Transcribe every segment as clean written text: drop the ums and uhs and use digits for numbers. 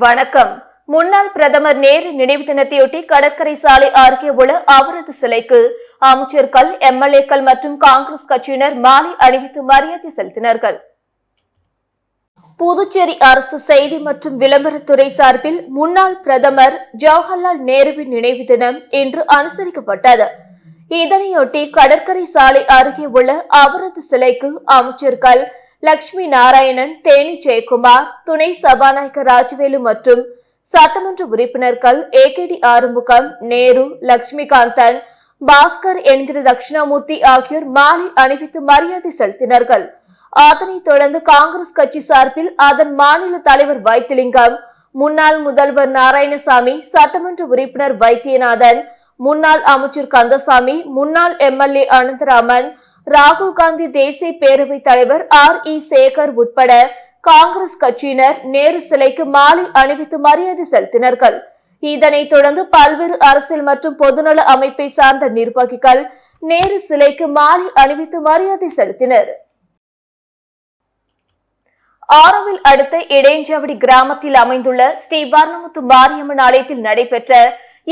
வணக்கம். முன்னாள் பிரதமர் நேரு நினைவு தினத்தையொட்டி கடற்கரை சாலை அருகே உள்ள அவரது சிலைக்கு அமைச்சர்கள், எம்எல்ஏக்கள் மற்றும் காங்கிரஸ் கட்சியினர் மாலை அணிவித்து மரியாதை செலுத்தினார்கள். புதுச்சேரி அரசு செய்தி மற்றும் விளம்பரத்துறை சார்பில் முன்னாள் பிரதமர் ஜவஹர்லால் நேருவின் நினைவு தினம் இன்று அனுசரிக்கப்பட்டது. இதனையொட்டி கடற்கரை சாலை அருகே உள்ள அவரது சிலைக்கு அமைச்சர்கள் லட்சுமி நாராயணன், தேனி ஜெயக்குமார், துணை சபாநாயகர் ராஜவேலு மற்றும் சட்டமன்ற உறுப்பினர்கள் ஏகேடி ஆறுமுகம், நேரு, லட்சுமிகாந்தன், பாஸ்கர் என்கிற தட்சிணாமூர்த்தி ஆகியோர் மாலை அணிவித்து மரியாதை செலுத்தினார்கள். அதனைத் தொடர்ந்து காங்கிரஸ் கட்சி சார்பில் அதன் மாநில தலைவர் வைத்திலிங்கம், முன்னாள் முதல்வர் நாராயணசாமி, சட்டமன்ற உறுப்பினர் வைத்தியநாதன், முன்னாள் அமைச்சர் கந்தசாமி, முன்னாள் எம்எல்ஏ அனந்தராமன், ராகுல் காந்தி தேசிய பேரவைத் தலைவர் RE சேகர் உட்பட காங்கிரஸ் கட்சியினர் நேரு சிலைக்கு மாலை அணிவித்து மரியாதை செலுத்தினார்கள். இதனைத் தொடர்ந்து பல்வேறு அரசியல் மற்றும் பொதுநல அமைப்பை சார்ந்த நிர்வாகிகள் நேரு சிலைக்கு மாலை அணிவித்து மரியாதை செலுத்தினர். ஆரோவில் அடுத்த இடையஞ்சாவடி கிராமத்தில் அமைந்துள்ள ஸ்ரீ வர்ணமுத்து மாரியம்மன் ஆலயத்தில் நடைபெற்ற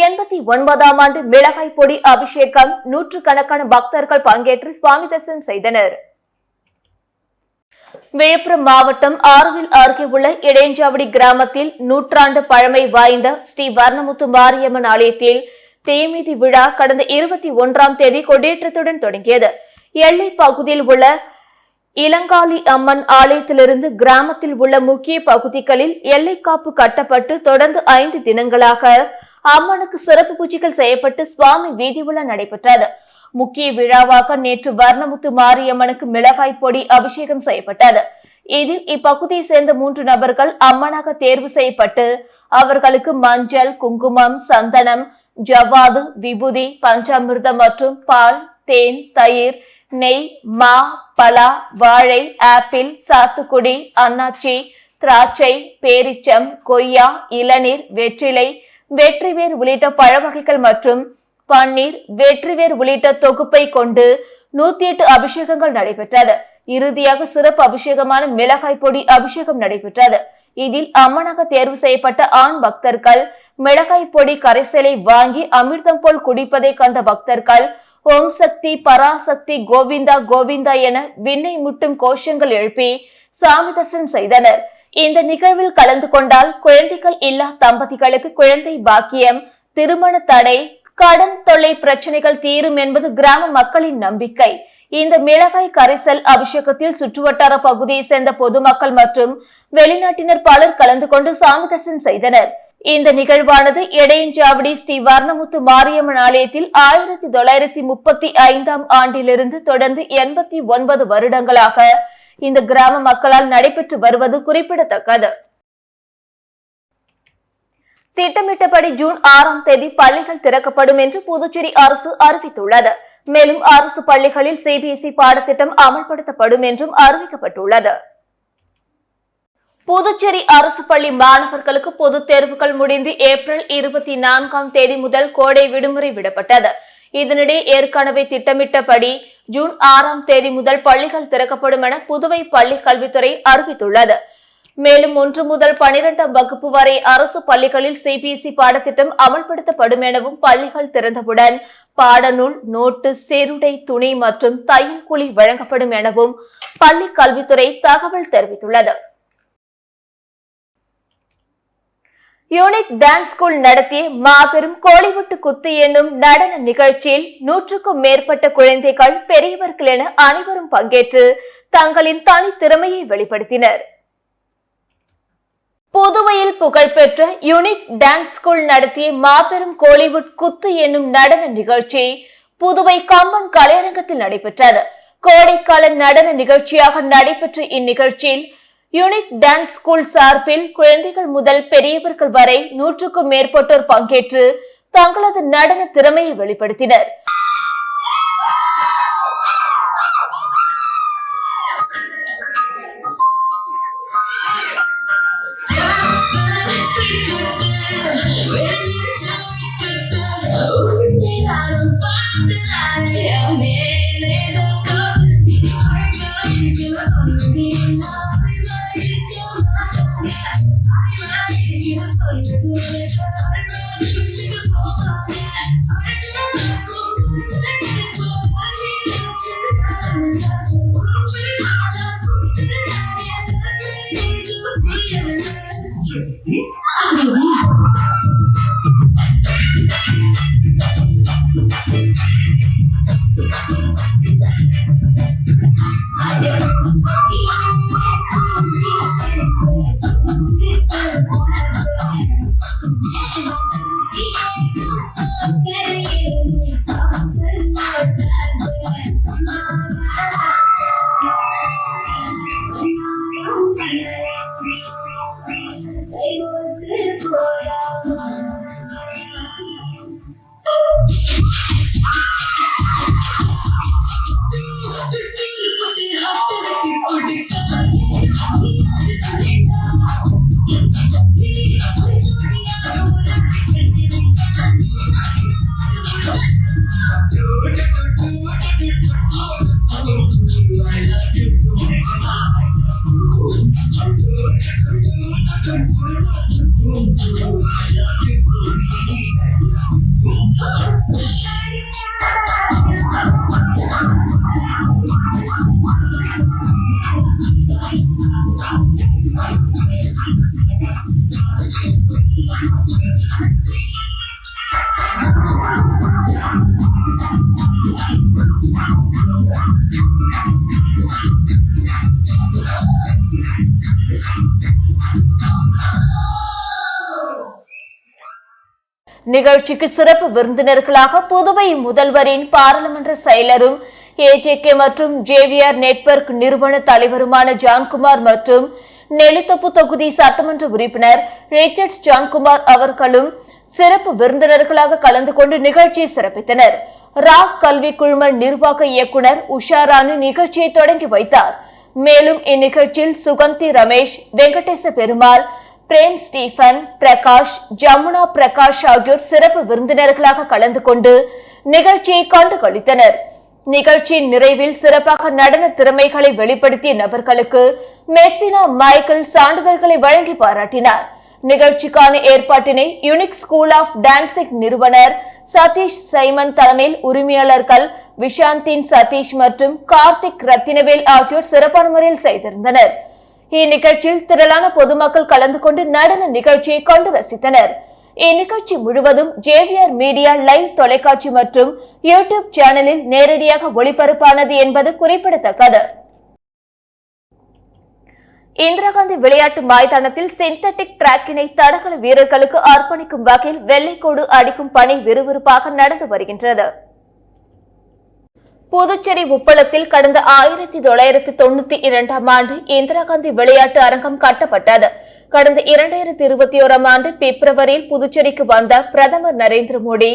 89ஆம் ஆண்டு மிளகாய் பொடி அபிஷேகம் நூற்றுக்கணக்கான பக்தர்கள் பங்கேற்று சுவாமி தரிசனம் செய்தனர். விழுப்புரம் மாவட்டம் ஆரோவில் அருகே உள்ள இடையஞ்சாவடி கிராமத்தில் நூற்றாண்டு பழமை வாய்ந்த ஸ்ரீ வர்ணமுத்து மாரியம்மன் ஆலயத்தில் தேமிதி விழா கடந்த 21ஆம் தேதி கொடியேற்றத்துடன் தொடங்கியது. எல்லை பகுதியில் உள்ள இளங்காளி அம்மன் ஆலயத்திலிருந்து கிராமத்தில் உள்ள முக்கிய பகுதிகளில் எல்லைக்காப்பு கட்டப்பட்டு தொடர்ந்து 5 தினங்களாக அம்மனுக்கு சிறப்பு பூஜைகள் செய்யப்பட்டு சுவாமி வீதி உலா நடைபெற்றது. முக்கிய விழாவாக நேற்று வர்ணமுத்து மாரியம்மனுக்கு மிளகாய் பொடி அபிஷேகம் செய்யப்பட்டது. இதில் இப்பகுதியை சேர்ந்த 3 நபர்கள் அம்மனாக தேர்வு செய்யப்பட்டு அவர்களுக்கு மஞ்சள், குங்குமம், சந்தனம், ஜவ்வாது, விபூதி, பஞ்சாமிர்தம் மற்றும் பால், தேன், தயிர், நெய், மா, பலா, வாழை, ஆப்பிள், சாத்துக்குடி, அன்னாச்சி, திராட்சை, பேரிச்சம், கொய்யா, இளநீர், வெற்றிலை, வெற்றிவேர் உள்ளிட்ட பழ வகைகள் மற்றும் பன்னீர், வெற்றிவேர் உள்ளிட்ட தொகுப்பை கொண்டு 108 அபிஷேகங்கள் நடைபெற்றது. இறுதியாக சிறப்பு அபிஷேகமான மிளகாய் பொடி அபிஷேகம் நடைபெற்றது. இதில் அம்மனாக தேர்வு செய்யப்பட்ட ஆண் பக்தர்கள் மிளகாய் பொடி கரைசலை வாங்கி அமிர்தம் போல் குடிப்பதை கண்ட பக்தர்கள் ஓம் சக்தி, பராசக்தி, கோவிந்தா கோவிந்தா என விண்ணை முட்டும் கோஷங்கள் எழுப்பி சாமி தரிசனம் செய்தனர். இந்த நிகழ்வில் கலந்து கொண்டால் குழந்தைகள் இல்லா தம்பதிகளுக்கு குழந்தை பாக்கியம், திருமண தடை, கடன் தொல்லை பிரச்சனைகள் தீரும் என்பது கிராம மக்களின் நம்பிக்கை. இந்த மிளகாய் கரைசல் அபிஷேகத்தில் சுற்றுவட்டார பகுதியை சேர்ந்த பொதுமக்கள் மற்றும் வெளிநாட்டினர் பலர் கலந்து கொண்டு சாமி தரிசனம் செய்தனர். இந்த நிகழ்வானது இடையஞ்சாவடி ஸ்ரீ வர்ணமுத்து மாரியம்மன் ஆலயத்தில் 1935ஆம் ஆண்டிலிருந்து தொடர்ந்து 89 வருடங்களாக இந்த கிராம மக்களால் நடைபெற்று வருவது குறிப்பிடத்தக்கது. திட்டமிட்டபடி ஜூன் 6ஆம் தேதி பள்ளிகள் திறக்கப்படும் என்று புதுச்சேரி அரசு அறிவித்துள்ளது. மேலும் அரசு பள்ளிகளில் CBSE பாடத்திட்டம் அமல்படுத்தப்படும் என்றும் அறிவிக்கப்பட்டுள்ளது. புதுச்சேரி அரசு பள்ளி மாணவர்களுக்கு பொதுத் தேர்வுகள் முடிந்து ஏப்ரல் 24ஆம் தேதி முதல் கோடை விடுமுறை விடப்பட்டது. இதனிடையே ஏற்கனவே திட்டமிட்டபடி ஜூன் 6ஆம் தேதி முதல் பள்ளிகள் திறக்கப்படும் என புதுவை பள்ளி கல்வித்துறை அறிவித்துள்ளது. மேலும் 1 முதல் 12ஆம் வகுப்பு வரை அரசு பள்ளிகளில் CBSE பாடத்திட்டம் அமல்படுத்தப்படும் எனவும், பள்ளிகள் திறந்தவுடன் பாடநூல், நோட்டு, சீருடை, துணி மற்றும் தையல் கூலி வழங்கப்படும் எனவும் பள்ளி கல்வித்துறை தகவல் தெரிவித்துள்ளது. யூனிக் டான்ஸ் ஸ்கூல் நடத்திய மாபெரும் கோலிவுட் குத்து என்னும் நடன நிகழ்ச்சியில் 100க்கும் மேற்பட்ட குழந்தைகள், பெரியவர்கள் என அனைவரும் பங்கேற்று தங்களின் தனித்திறமையை வெளிப்படுத்தினர். புதுவையில் புகழ்பெற்ற யூனிக் டான்ஸ் ஸ்கூல் நடத்திய மாபெரும் கோலிவுட் குத்து என்னும் நடன நிகழ்ச்சி புதுவை கம்பன் கலையரங்கத்தில் நடைபெற்றது. கோடைக்கால நடன நிகழ்ச்சியாக நடைபெற்ற இந்நிகழ்ச்சியில் யூனிக் டான்ஸ் ஸ்கூல் சார்பில் குழந்தைகள் முதல் பெரியவர்கள் வரை 100க்கும் மேற்பட்டோர் பங்கேற்று தங்களது நடன திறமையை வெளிப்படுத்தினர். நிகழ்ச்சிக்கு சிறப்பு விருந்தினர்களாக புதுவை முதல்வரின் பாராளுமன்ற செயலரும் ஏஜேகே மற்றும் ஜேவிஆர் நெட்வொர்க் நிறுவன தலைவருமான ஜான்குமார் மற்றும் நெல்லித்தோப்பு தொகுதி சட்டமன்ற உறுப்பினர் ரிச்சர்ட்ஸ் ஜான்குமார் அவர்களும் சிறப்பு விருந்தினர்களாக கலந்து கொண்டு நிகழ்ச்சியை சிறப்பித்தனர். ராக் கல்வி குழும நிர்வாக இயக்குநர் உஷாராணி நிகழ்ச்சியை தொடங்கி வைத்தார். மேலும் இந்நிகழ்ச்சியில் சுகந்தி ரமேஷ், வெங்கடேச பெருமாள், பிரேம் ஸ்டீபன், பிரகாஷ், ஜமுனா பிரகாஷ் ஆகியோர் சிறப்பு விருந்தினர்களாக கலந்து கொண்டு நிகழ்ச்சியை கண்டுகளித்தனர். நிகழ்ச்சியின் நிறைவில் சிறப்பாக நடன திறமைகளை வெளிப்படுத்திய நபர்களுக்கு மெர்சினா மைக்கேல் சான்றிதழ்களை வழங்கி பாராட்டினார். நிகழ்ச்சிக்கான ஏற்பாட்டினை யூனிக் ஸ்கூல் ஆஃப் டான்சிங் நிறுவனர் சதீஷ் சைமன் தலைமையில் உரிமையாளர்கள் விஷாந்தின் சதீஷ் மற்றும் கார்த்திக் ரத்தினவேல் ஆகியோர் சிறப்பான முறையில் செய்திருந்தனர். இந்நிகழ்ச்சியில் திரளான பொதுமக்கள் கலந்து கொண்டு நடன நிகழ்ச்சியை கண்டு ரசித்தனர். இந்நிகழ்ச்சி முழுவதும் ஜேவிஆர் மீடியா லைவ் தொலைக்காட்சி மற்றும் யூடியூப் சேனலில் நேரடியாக ஒளிபரப்பானது என்பது குறிப்பிடத்தக்கது. இந்திரா காந்தி விளையாட்டு மைதானத்தில் சிந்தட்டிக் டிராக்கினை தடகள வீரர்களுக்கு அர்ப்பணிக்கும் வகையில் வெள்ளைக்கோடு அடிக்கும் பணி விறுவிறுப்பாக நடந்து வருகின்றது. புதுச்சேரி உப்பளத்தில் கடந்த 1992ஆம் ஆண்டு இந்திரா காந்தி விளையாட்டு அரங்கம் கட்டப்பட்டது. கடந்த 2021ஆம் ஆண்டு பிப்ரவரியில் புதுச்சேரிக்கு வந்த பிரதமர் நரேந்திர மோடி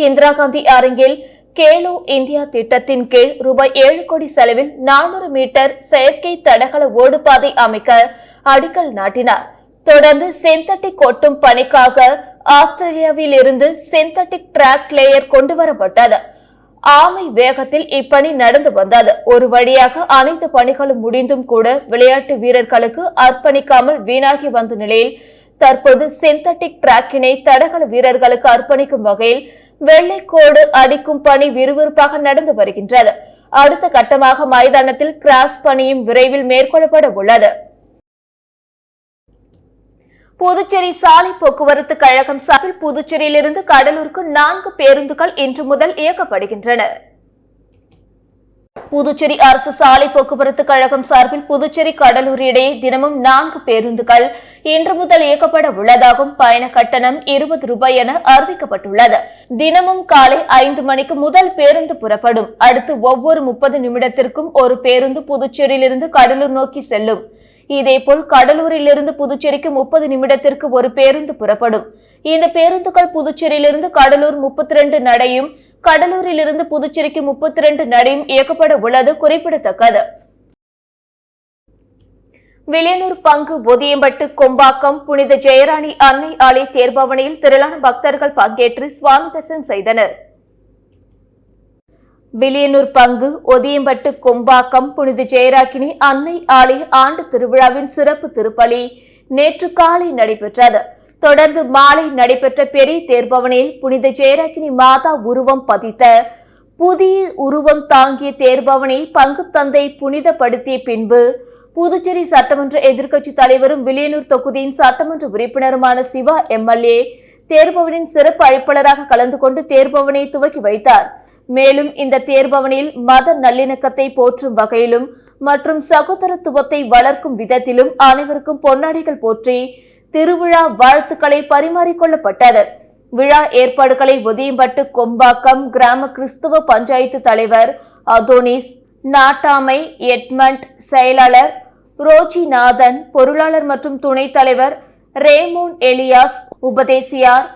இந்திரா காந்தி அரங்கில் கேலோ இந்தியா திட்டத்தின் கீழ் ரூபாய் 7 கோடி செலவில் 400 மீட்டர் செயற்கை தடகள ஓடுபாதை அமைக்க அடிக்கல் நாட்டினார். தொடர்ந்து சிந்தட்டிக் ஒட்டும் பணிக்காக ஆஸ்திரேலியாவில் இருந்து சிந்தட்டிக் டிராக் லேயர் கொண்டுவரப்பட்டது. ஆமை வேகத்தில் இப்பணி நடந்து வந்தது. ஒரு வழியாக அனைத்து பணிகளும் முடிந்தும் கூட விளையாட்டு வீரர்களுக்கு அர்ப்பணிக்காமல் வீணாகி வந்த நிலையில் தற்போது சிந்தட்டிக் டிராக்கினை தடகள வீரர்களுக்கு அர்ப்பணிக்கும் வகையில் வெள்ளைக்கோடு அடிக்கும் பணி விறுவிறுப்பாக நடந்து வருகின்றது. அடுத்த கட்டமாக மைதானத்தில் கிராஸ் பணியும் விரைவில் மேற்கொள்ளப்பட உள்ளது. புதுச்சேரி சாலை போக்குவரத்து கழகம் சார்பில் புதுச்சேரியிலிருந்து கடலூருக்கு 4 பேருந்துகள் இன்று முதல் இயக்கப்படுகின்றன. புதுச்சேரி அரசு சாலை போக்குவரத்து கழகம் சார்பில் புதுச்சேரி கடலூர் இடையே தினமும் 4 பேருந்துகள் இன்று முதல் இயக்கப்பட உள்ளதாகவும் பயண கட்டணம் 20 ரூபாய் என அறிவிக்கப்பட்டுள்ளது. தினமும் காலை 5 மணிக்கு முதல் பேருந்து புறப்படும். அடுத்து ஒவ்வொரு 30 நிமிடத்திற்கும் ஒரு பேருந்து புதுச்சேரியிலிருந்து கடலூர் நோக்கி செல்லும். இதேபோல் கடலூரிலிருந்து புதுச்சேரிக்கு 30 நிமிடத்திற்கு ஒரு பேருந்து புறப்படும். இந்த பேருந்துகள் புதுச்சேரியிலிருந்து கடலூர் 32 நடையும் கடலூரிலிருந்து புதுச்சேரிக்கு 32 நடையும் இயக்கப்பட உள்ளது குறிப்பிடத்தக்கது. வில்லியனூர் பங்கு ஒதியம்பட்டு கொம்பாக்கம் புனித ஜெயராணி அன்னை ஆலய தேர்பவனியில் திரளான பக்தர்கள் பங்கேற்று சுவாமி தரிசனம் செய்தனர். வில்லியனூர் பங்கு ஒதியம்பட்டு கொம்பாக்கம் புனித ஜெயராக்கினி அன்னை ஆலய ஆண்டு திருவிழாவின் சிறப்பு திருப்பலி நேற்று காலை நடைபெற்றது. தொடர்ந்து மாலை நடைபெற்ற பெரிய தேர்பவனில் புனித ஜெயராக்கினி மாதா உருவம் பதித்த புதிய உருவம் தாங்கிய தேர்பவனை பங்கு தந்தை புனிதப்படுத்திய பின்பு புதுச்சேரி சட்டமன்ற எதிர்க்கட்சி தலைவரும் வில்லியனூர் தொகுதியின் சட்டமன்ற உறுப்பினருமான சிவா எம்எல்ஏ தேர்பவனின் சிறப்பு அழைப்பாளராக கலந்து கொண்டு தேர்பவனை துவக்கி வைத்தார். மேலும் இந்த தேர்பவனில் மத நல்லிணக்கத்தை போற்றும் வகையிலும் மற்றும் சகோதரத்துவத்தை வளர்க்கும் விதத்திலும் அனைவருக்கும் பொன்னாடைகள் போற்றி திருவிழா வாழ்த்துக்களை பரிமாறிக்கொள்ளப்பட்டது. விழா ஏற்பாடுகளை ஒதியம்பட்டு கொம்பாக்கம் கிராம கிறிஸ்துவ பஞ்சாயத்து தலைவர் அதோனிஸ், நாட்டாமை எட்மண்ட், செயலாளர் ரோஜிநாதன், பொருளாளர் மற்றும் துணைத் தலைவர் ரேமோன் எலியாஸ், உபதேசியார்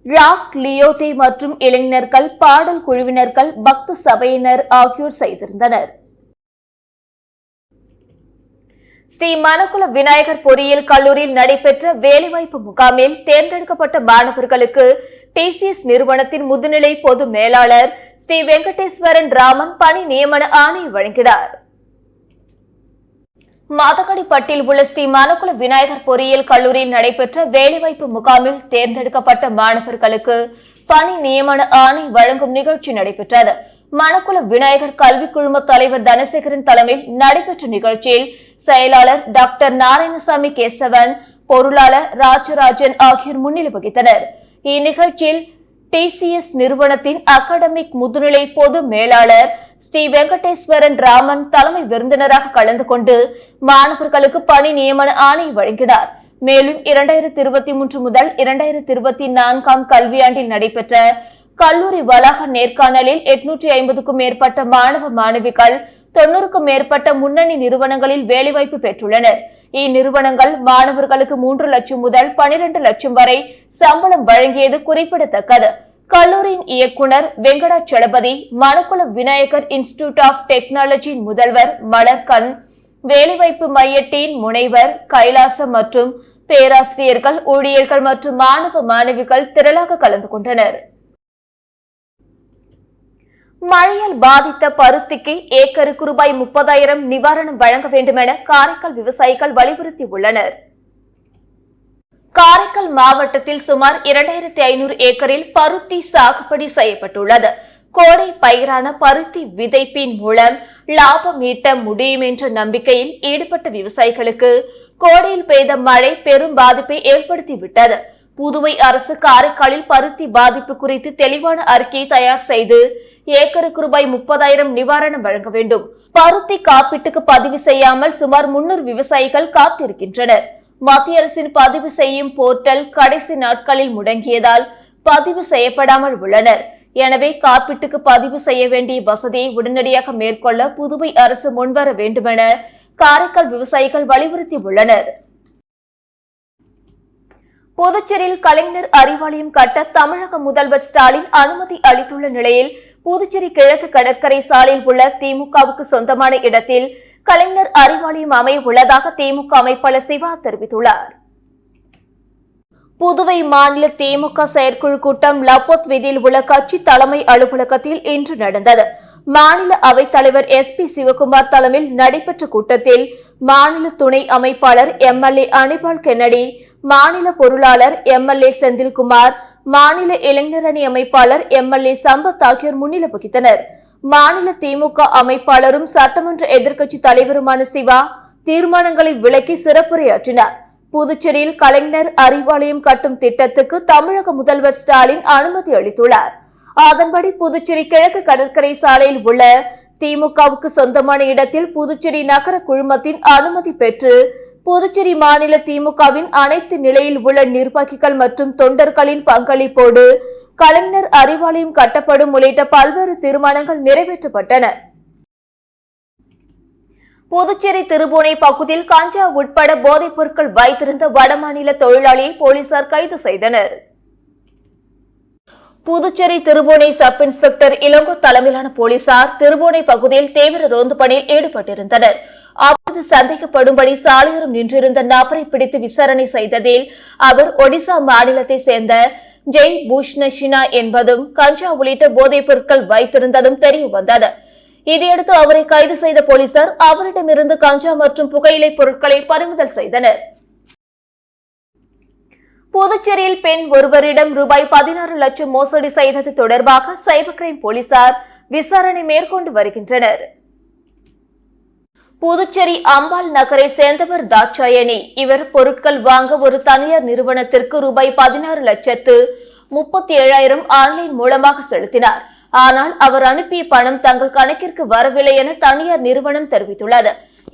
ராக் லியோதே மற்றும் இளைஞர்கள், பாடல் குழுவினர்கள், பக்த சபையினர் ஆகியோர் செய்திருந்தனர். ஸ்ரீ மணக்குள விநாயகர் பொறியியல் கல்லூரியில் நடைபெற்ற வேலைவாய்ப்பு முகாமில் தேர்ந்தெடுக்கப்பட்ட மாணவர்களுக்கு டிசிஎஸ் நிறுவனத்தின் முதுநிலை பொது மேலாளர் ஸ்ரீ வெங்கடேஸ்வரன் ராமன் பணி நியமன ஆணை வழங்கினார். மாதகடிப்பட்டில் உள்ள ஸ்ரீ மணக்குள விநாயகர் பொறியியல் கல்லூரியில் நடைபெற்ற வேலைவாய்ப்பு முகாமில் தேர்ந்தெடுக்கப்பட்ட மாணவர்களுக்கு பணி நியமன ஆணை வழங்கும் நிகழ்ச்சி நடைபெற்றது. மணக்குள விநாயகர் கல்வி குழும தலைவர் தனசேகரன் தலைமையில் நடைபெற்ற நிகழ்ச்சியில் செயலாளர் டாக்டர் நாராயணசாமி கேசவன், பொருளாளர் ராஜராஜன் ஆகியோர் முன்னிலை வகித்தனர். இந்நிகழ்ச்சியில் டிசிஎஸ் நிறுவனத்தின் அகாடமிக் முதுநிலை பொது மேலாளர் ஸ்ரீ வெங்கடேஸ்வரன் ராமன் தலைமை விருந்தினராக கலந்து கொண்டு மாணவர்களுக்கு பணி நியமன ஆணை வழங்கினார். மேலும் 2023 முதல் 2024 கல்வியாண்டில் நடைபெற்ற கல்லூரி வளாக நேர்காணலில் 850க்கும் மேற்பட்ட மாணவ மாணவிகள் 90க்கும் மேற்பட்ட முன்னணி நிறுவனங்களில் வேலைவாய்ப்பு பெற்றுள்ளனர். இந்நிறுவனங்கள் மாணவர்களுக்கு 3 லட்சம் முதல் 12 லட்சம் வரை சம்பளம் வழங்கியது குறிப்பிடத்தக்கது. கல்லூரியின் இயக்குநர் வெங்கடாச்சலபதி, மணக்குள விநாயகர் இன்ஸ்டிடியூட் ஆஃப் டெக்னாலஜியின் முதல்வர் மலர்கண், வேலைவாய்ப்பு மையத்தின் முனைவர் கைலாசம் மற்றும் பேராசிரியர்கள், ஊழியர்கள் மற்றும் மாணவ மாணவிகள் திரளாக கலந்து கொண்டனர். மழையால் பாதித்த பருத்திக்கு ஏக்கருக்கு ரூபாய் 30,000 நிவாரணம் வழங்க வேண்டும் என காரைக்கால் விவசாயிகள் வலியுறுத்தியுள்ளனர். காரைக்கால் மாவட்டத்தில் சுமார் 2500 ஏக்கரில் பருத்தி சாகுபடி செய்யப்பட்டுள்ளது. கோடை பயிரான பருத்தி விதைப்பின் மூலம் லாபம் ஈட்ட முடியும் என்ற நம்பிக்கையில் ஈடுபட்ட விவசாயிகளுக்கு கோடையில் பெய்த மழை பெரும் பாதிப்பை ஏற்படுத்திவிட்டது. புதுவை அரசு காரைக்காலில் பருத்தி பாதிப்பு குறித்து தெளிவான அறிக்கையை தயார் செய்து ஏக்கருக்கு ரூபாய் 30,000 நிவாரணம் வழங்க வேண்டும். பருத்தி காப்பீட்டுக்கு பதிவு செய்யாமல் சுமார் 300 விவசாயிகள் காத்திருக்கின்றனர். மத்திய அரசின் பதிவு செய்யும் போர்ட்டல் கடைசி நாட்களில் முடங்கியதால் பதிவு செய்யப்படாமல் உள்ளனர். எனவே காப்பீட்டுக்கு பதிவு செய்ய வேண்டிய வசதியை உடனடியாக மேற்கொள்ள புதுவை அரசு முன்வர வேண்டுமென காரைக்கால் விவசாயிகள் வலியுறுத்தியுள்ளனர். புதுச்சேரியில் கலைஞர் அறிவாலயம் கட்ட தமிழக முதல்வர் ஸ்டாலின் அனுமதி அளித்துள்ள நிலையில் புதுச்சேரி கிழக்கு கடற்கரை சாலையில் உள்ள திமுகவுக்கு சொந்தமான இடத்தில் கலைஞர் அறிவாலயம் அமைய உள்ளதாக திமுக அமைப்பாளர் சிவா தெரிவித்துள்ளார். புதுவை மாநில திமுக செயற்குழு கூட்டம் லப்போத் வீதியில் உள்ள கட்சி தலைமை அலுவலகத்தில் இன்று நடந்தது. மாநில அவைத்தலைவர் SP சிவகுமார் தலைமையில் நடைபெற்ற கூட்டத்தில் மாநில துணை அமைப்பாளர் MLA அனிபால் கென்னடி, மாநில பொருளாளர் MLA செந்தில்குமார், மாநில இளைஞரணி அமைப்பாளர் MLA சம்பத் ஆகியோர் முன்னிலை வகித்தனர். மாநில திமுக அமைப்பாளரும் சட்டமன்ற எதிர்க்கட்சி தலைவருமான சிவா தீர்மானங்களை விளக்கி சிறப்புரையாற்றினார். புதுச்சேரியில் கலைஞர் அறிவாலயம் கட்டும் திட்டத்துக்கு தமிழக முதல்வர் ஸ்டாலின் அனுமதி அளித்துள்ளார். அதன்படி புதுச்சேரி கிழக்கு கடற்கரை சாலையில் உள்ள திமுகவுக்கு சொந்தமான இடத்தில் புதுச்சேரி நகர குழுமத்தின் அனுமதி பெற்று புதுச்சேரி மாநில திமுகவின் அனைத்து நிலையில் உள்ள நிர்வாகிகள் மற்றும் தொண்டர்களின் பங்களிப்போடு கலைஞர் அறிவாலயம் கட்டப்படும் உள்ளிட்ட பல்வேறு தீர்மானங்கள் நிறைவேற்றப்பட்டன. புதுச்சேரி திருபுவனை பகுதியில் கஞ்சா உட்பட போதைப் பொருட்கள் வைத்திருந்த வடமாநில தொழிலாளியை போலீசார் கைது செய்தனர். புதுச்சேரி திருபுவனை சப் இன்ஸ்பெக்டர் இளங்கோ தலைமையிலான போலீசார் திருபுவனை பகுதியில் தீவிர ரோந்து பணியில் ஈடுபட்டிருந்தனர். அப்போது சந்தேகப்படும்படி சாலையோரம் நின்றிருந்த நபரை பிடித்து விசாரணை செய்ததில் அவர் ஒடிசா மாநிலத்தை சேர்ந்த ஜெய் பூஷ்ணஷினா என்பதும் கஞ்சா உள்ளிட்ட போதைப் பொருட்கள் வைத்திருந்ததும் தெரிய வந்தது. இதையடுத்து அவரை கைது செய்த போலீசார் அவரிடமிருந்து கஞ்சா மற்றும் புகையிலை பொருட்களை பறிமுதல் செய்தனர். புதுச்சேரியில் பெண் ஒருவரிடம் ரூபாய் 16 லட்சம் மோசடி செய்தது தொடர்பாக சைபர் கிரைம் போலீசார் விசாரணை மேற்கொண்டு வருகின்றனர். புதுச்சேரி அம்பாள் நகரை சேர்ந்தவர் தாட்சாயணி. இவர் பொருட்கள் வாங்க ஒரு தனியார் நிறுவனத்திற்கு ரூபாய் 16,37,000 ஆன்லைன் மூலமாக செலுத்தினார். ஆனால் அவர் அனுப்பிய பணம் தங்கள் கணக்கிற்கு வரவில்லை என தனியார் நிறுவனம் தெரிவித்துள்ளது.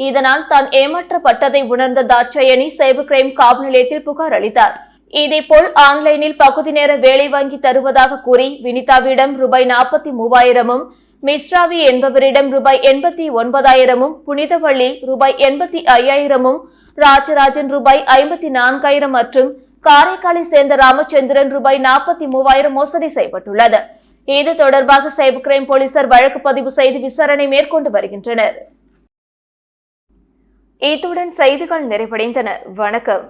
இதனால் தான் ஏமாற்றப்பட்டதை உணர்ந்த தாட்சாயணி சைபர் கிரைம் காவல் நிலையத்தில் புகார் அளித்தார். இதேபோல் ஆன்லைனில் பகுதி நேர வேலை வாங்கி தருவதாக கூறி வினிதாவிடம் ரூபாய் 43,000, மிஸ்ராவி என்பவரிடம் ரூபாய் 89,000, புனிதவள்ளி ரூபாய் 85,000, ராஜராஜன் ரூபாய் 54,000 மற்றும் காரைக்காலை சேர்ந்த ராமச்சந்திரன் ரூபாய் 43,000 மோசடி செய்யப்பட்டுள்ளது. இது தொடர்பாக சைபர் கிரைம் போலீசார் வழக்கு பதிவு செய்து விசாரணை மேற்கொண்டு வருகின்றனர். இத்துடன் செய்திகள் நிறைவடைந்தன. வணக்கம்.